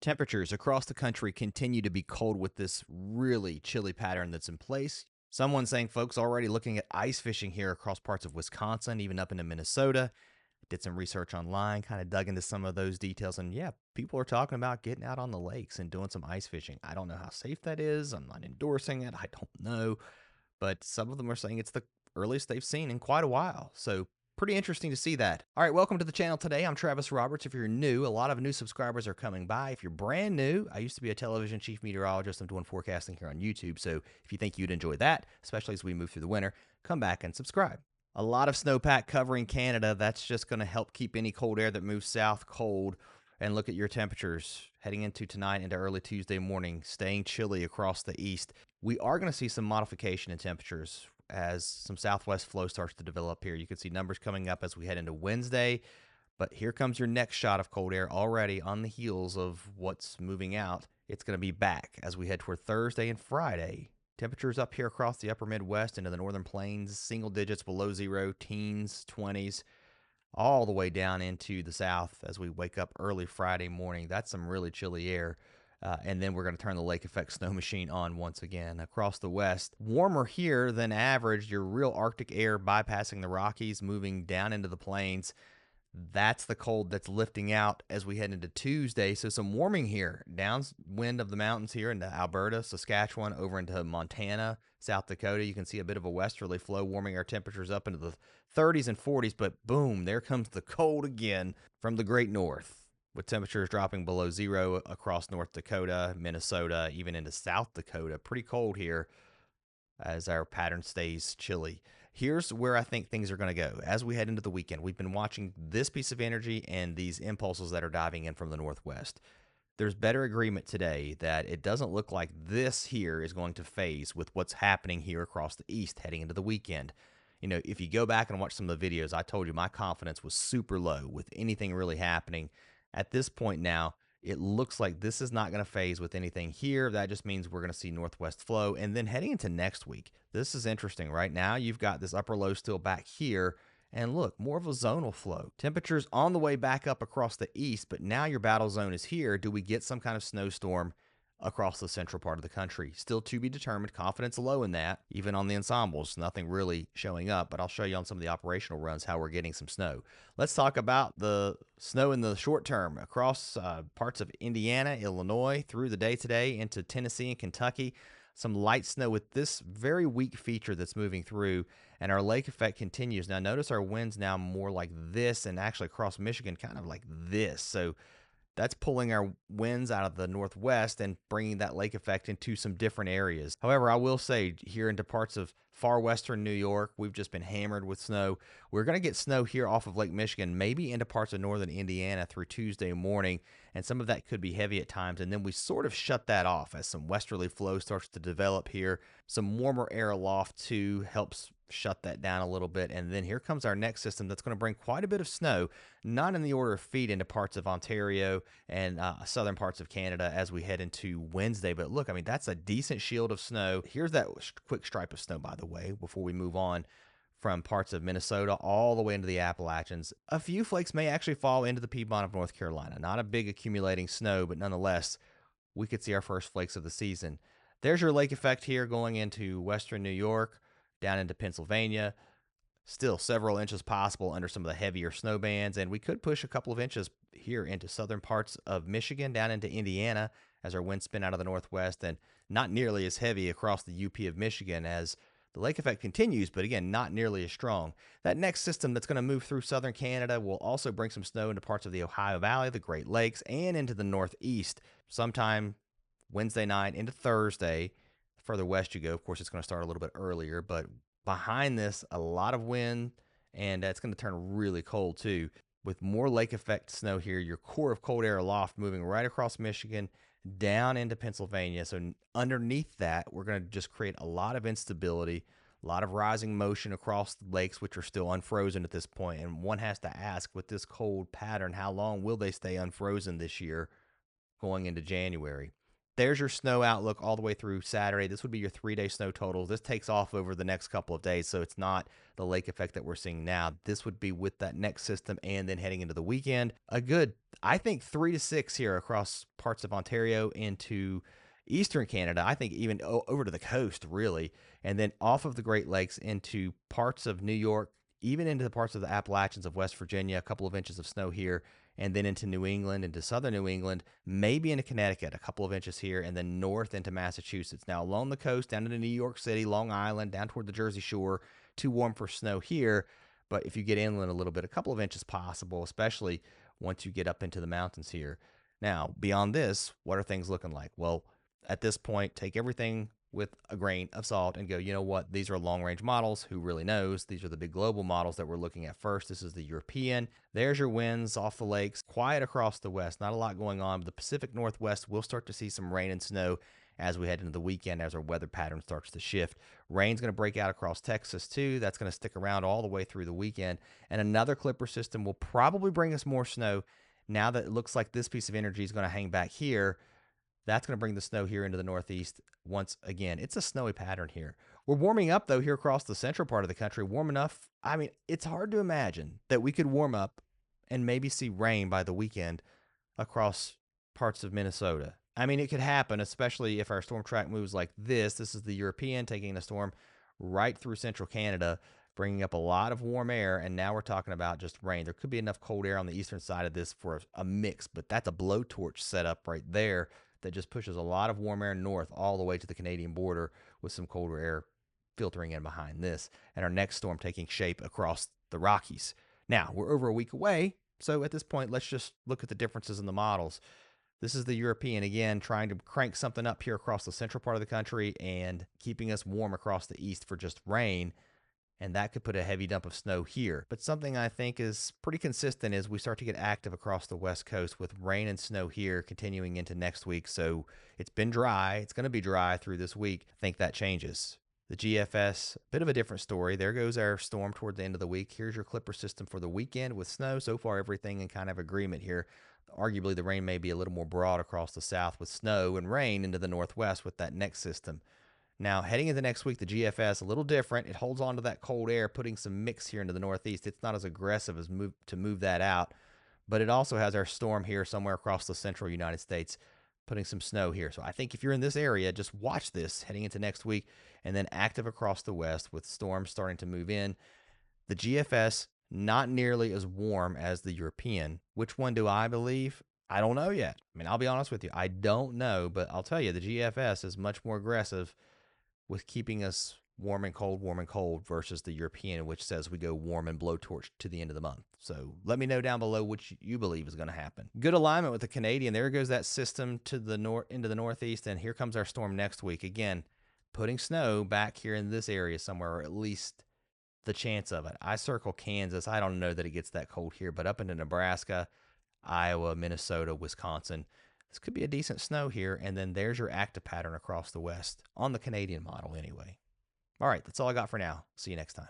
Temperatures across the country continue to be cold with this really chilly pattern that's in place. Someone saying folks already looking at ice fishing here across parts of Wisconsin, even up into Minnesota. Did some research online, kind of dug into some of those details, and yeah, people are talking about getting out on the lakes and doing some ice fishing. I don't know how safe that is. I'm not endorsing it. I don't know, but some of them are saying it's the earliest they've seen in quite a while. So pretty interesting to see that. All right, welcome to the channel today. I'm Travis Roberts. If you're new, a lot of new subscribers are coming by. If you're brand new, I used to be a television chief meteorologist. I'm doing forecasting here on YouTube. So if you think you'd enjoy that, especially as we move through the winter, come back and subscribe. A lot of snowpack covering Canada. That's just going to help keep any cold air that moves south cold. And look at your temperatures heading into tonight into early Tuesday morning, staying chilly across the east. We are going to see some modification in temperatures as some southwest flow starts to develop here. You can see numbers coming up as we head into Wednesday, but here comes your next shot of cold air already on the heels of what's moving out. It's going to be back as we head toward Thursday and Friday. Temperatures up here across the upper Midwest into the northern plains, single digits below zero, teens, 20s, all the way down into the south as we wake up early Friday morning. That's some really chilly air. And then we're going to turn the lake effect snow machine on once again. Across the west, warmer here than average. Your real Arctic air bypassing the Rockies, moving down into the plains. That's the cold that's lifting out as we head into Tuesday. So some warming here, downwind of the mountains here into Alberta, Saskatchewan, over into Montana, South Dakota. You can see a bit of a westerly flow warming our temperatures up into the 30s and 40s. But boom, there comes the cold again from the great north, with temperatures dropping below zero across North Dakota, Minnesota, even into South Dakota. Pretty cold here as our pattern stays chilly. Here's where I think things are going to go as we head into the weekend. We've been watching this piece of energy and these impulses that are diving in from the northwest. There's better agreement today that it doesn't look like this here is going to phase with what's happening here across the east heading into the weekend. You know, if you go back and watch some of the videos, I told you my confidence was super low with anything really happening. At this point now, it looks like this is not going to phase with anything here. That just means we're going to see northwest flow. And then heading into next week, this is interesting. Right now, you've got this upper low still back here. And look, more of a zonal flow. Temperatures on the way back up across the east, but now your battle zone is here. Do we get some kind of snowstorm across the central part of the country? Still to be determined. Confidence low in that. Even on the ensembles, nothing really showing up, but I'll show you on some of the operational runs how we're getting some snow. Let's talk about the snow in the short term across parts of Indiana, Illinois, through the day today into Tennessee and Kentucky. Some light snow with this very weak feature that's moving through, and our lake effect continues. Now notice our winds now more like this, and actually across Michigan kind of like this. So that's pulling our winds out of the northwest and bringing that lake effect into some different areas. However, I will say here into parts of far western New York, we've just been hammered with snow. We're going to get snow here off of Lake Michigan, maybe into parts of northern Indiana through Tuesday morning, and some of that could be heavy at times. And then we sort of shut that off as some westerly flow starts to develop here. Some warmer air aloft too helps shut that down a little bit. And then here comes our next system that's going to bring quite a bit of snow, not in the order of feet, into parts of Ontario and southern parts of Canada as we head into Wednesday. But look, I mean, that's a decent shield of snow. Here's that quick stripe of snow, by the way, before we move on, from parts of Minnesota all the way into the Appalachians. A few flakes may actually fall into the Piedmont of North Carolina. Not a big accumulating snow, but nonetheless, we could see our first flakes of the season. There's your lake effect here going into western New York, down into Pennsylvania. Still several inches possible under some of the heavier snow bands, and we could push a couple of inches here into southern parts of Michigan, down into Indiana as our winds spin out of the northwest, and not nearly as heavy across the UP of Michigan as the lake effect continues, but again, not nearly as strong. That next system that's going to move through southern Canada will also bring some snow into parts of the Ohio Valley, the Great Lakes, and into the northeast sometime Wednesday night into Thursday. Further west you go, of course, it's going to start a little bit earlier, but behind this, a lot of wind, and it's going to turn really cold too. With more lake effect snow here, your core of cold air aloft moving right across Michigan, down into Pennsylvania. So underneath that, we're going to just create a lot of instability, a lot of rising motion across the lakes, which are still unfrozen at this point. And one has to ask, with this cold pattern, how long will they stay unfrozen this year going into January? There's your snow outlook all the way through Saturday. This would be your 3-day snow total. This takes off over the next couple of days, so it's not the lake effect that we're seeing now. This would be with that next system and then heading into the weekend. A good, I think, 3 to 6 here across parts of Ontario into eastern Canada. I think even over to the coast, really, and then off of the Great Lakes into parts of New York, even into the parts of the Appalachians of West Virginia, a couple of inches of snow here, and then into New England, into southern New England, maybe into Connecticut, a couple of inches here, and then north into Massachusetts. Now, along the coast, down into New York City, Long Island, down toward the Jersey Shore, too warm for snow here. But if you get inland a little bit, a couple of inches possible, especially once you get up into the mountains here. Now, beyond this, what are things looking like? Well, at this point, take everything with a grain of salt and go, you know what? These are long range models. Who really knows? These are the big global models that we're looking at first. This is the European. There's your winds off the lakes. Quiet across the west. Not a lot going on. But the Pacific Northwest will start to see some rain and snow as we head into the weekend, as our weather pattern starts to shift. Rain's going to break out across Texas too. That's going to stick around all the way through the weekend. And another clipper system will probably bring us more snow. Now that it looks like this piece of energy is going to hang back here, that's going to bring the snow here into the Northeast once again. It's a snowy pattern here. We're warming up, though, here across the central part of the country. Warm enough. I mean, it's hard to imagine that we could warm up and maybe see rain by the weekend across parts of Minnesota. I mean, it could happen, especially if our storm track moves like this. This is the European taking the storm right through central Canada, bringing up a lot of warm air, and now we're talking about just rain. There could be enough cold air on the eastern side of this for a mix, but that's a blowtorch setup right there that just pushes a lot of warm air north all the way to the Canadian border with some colder air filtering in behind this, and our next storm taking shape across the Rockies. Now, we're over a week away, so at this point, let's just look at the differences in the models. This is the European, again, trying to crank something up here across the central part of the country and keeping us warm across the east for just rain. And that could put a heavy dump of snow here. But something I think is pretty consistent is we start to get active across the west coast with rain and snow here continuing into next week. So it's been dry. It's going to be dry through this week. I think that changes. The GFS, a bit of a different story. There goes our storm toward the end of the week. Here's your clipper system for the weekend with snow. So far, everything in kind of agreement here. Arguably, the rain may be a little more broad across the south with snow and rain into the northwest with that next system. Now, heading into next week, the GFS, a little different. It holds on to that cold air, putting some mix here into the northeast. It's not as aggressive as to move that out, but it also has our storm here somewhere across the central United States, putting some snow here. So I think if you're in this area, just watch this heading into next week, and then active across the west with storms starting to move in. The GFS, not nearly as warm as the European. Which one do I believe? I don't know yet. I mean, I'll be honest with you. I don't know, but I'll tell you, the GFS is much more aggressive with keeping us warm and cold versus the European, which says we go warm and blowtorch to the end of the month. So let me know down below which you believe is going to happen. Good alignment with the Canadian. There goes that system to the north into the northeast, and here comes our storm next week. Again, putting snow back here in this area somewhere, or at least the chance of it. I circle Kansas. I don't know that it gets that cold here, but up into Nebraska, Iowa, Minnesota, Wisconsin, this could be a decent snow here, and then there's your active pattern across the west on the Canadian model anyway. All right, that's all I got for now. See you next time.